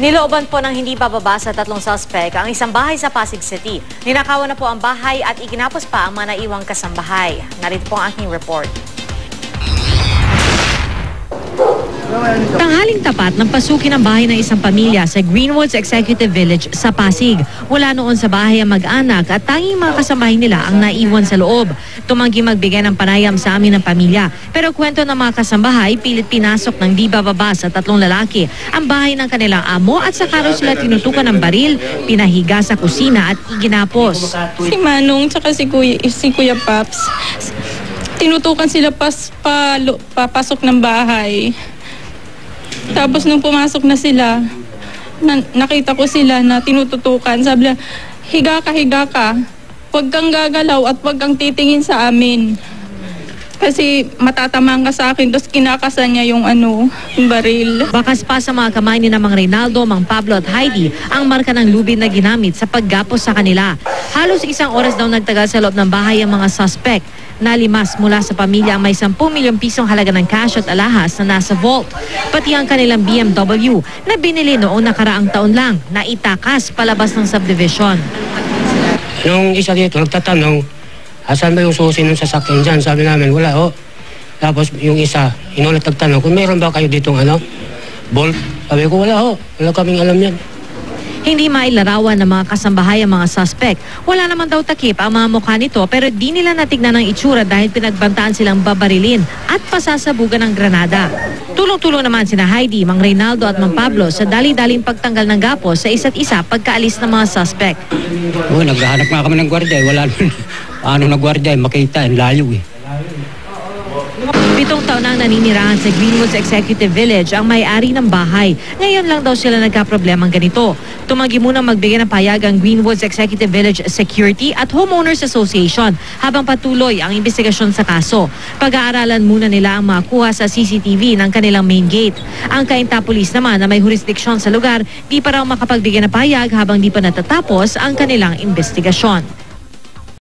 Nilooban po ng hindi bababa sa 3 suspect ang isang bahay sa Pasig City. Ninakawan na po ang bahay at iginapos pa ang mga naiwang kasambahay. Narito po ang aking report. Tanghaling tapat ng pasukin ang bahay ng isang pamilya sa Greenwoods Executive Village sa Pasig. Wala noon sa bahay ang mag-anak at tanging mga kasambahay nila ang naiwan sa loob. Tumanggi magbigay ng panayam sa amin ng pamilya. Pero kwento ng mga kasambahay, pilit pinasok ng di bababa sa 3 lalaki ang bahay ng kanilang amo at saka raw sila tinutukan ng baril, pinahiga sa kusina at iginapos. Si Manong tsaka si Kuya Paps, tinutukan sila papasok ng bahay. Tapos nung pumasok na sila, nakita ko sila na tinututukan. Sabi nila, higa ka. Huwag kang gagalaw at huwag kang titingin sa amin. Kasi matatamaan ka sa akin, tapos kinakasan niya yung baril. Bakas pa sa mga kamay ni Mang Reynaldo, Mang Pablo at Heidi ang marka ng lubid na ginamit sa paggapos sa kanila. Halos 1 oras daw nagtagal sa loob ng bahay ang mga suspect. Nalimas mula sa pamilya ang may 10 milyong pisong halaga ng cash at alahas na nasa vault. Pati ang kanilang BMW na binili noong nakaraang taon lang na itakas palabas ng subdivision. Nung isa dito nagtatanong, asan ba yung susi ng sasakyan dyan? Sabi namin, wala ho. Tapos yung isa, inulit nagtanong, kung meron ba kayo ditong bolt? Sabi ko, wala ho. Wala kaming alam yan. Hindi mailarawan ng mga kasambahay ang mga suspect. Wala naman daw takip ang mga mukha nito pero di nila natignan ang itsura dahil pinagbantaan silang babarilin at pasasabugan ng granada. Tulong-tulong naman sina Heidi, Mang Reynaldo at Mang Pablo sa dali-daling pagtanggal ng gapos sa isa't isa pagkaalis ng mga suspect. Naghahanap nga kami ng gwardiya. Wala naman nagwardya, makita, layo . 7 taon nang naninirahan sa Greenwoods Executive Village ang may-ari ng bahay. Ngayon lang daw sila nagka-problemang ganito. Tumanggi munang magbigay ng payag ang Greenwoods Executive Village Security at Homeowners Association habang patuloy ang investigasyon sa kaso. Pag-aaralan muna nila ang makuha sa CCTV ng kanilang main gate. Ang Cainta Police naman na may jurisdiksyon sa lugar, di pa raw makapagbigay ng payag habang di pa natatapos ang kanilang investigasyon.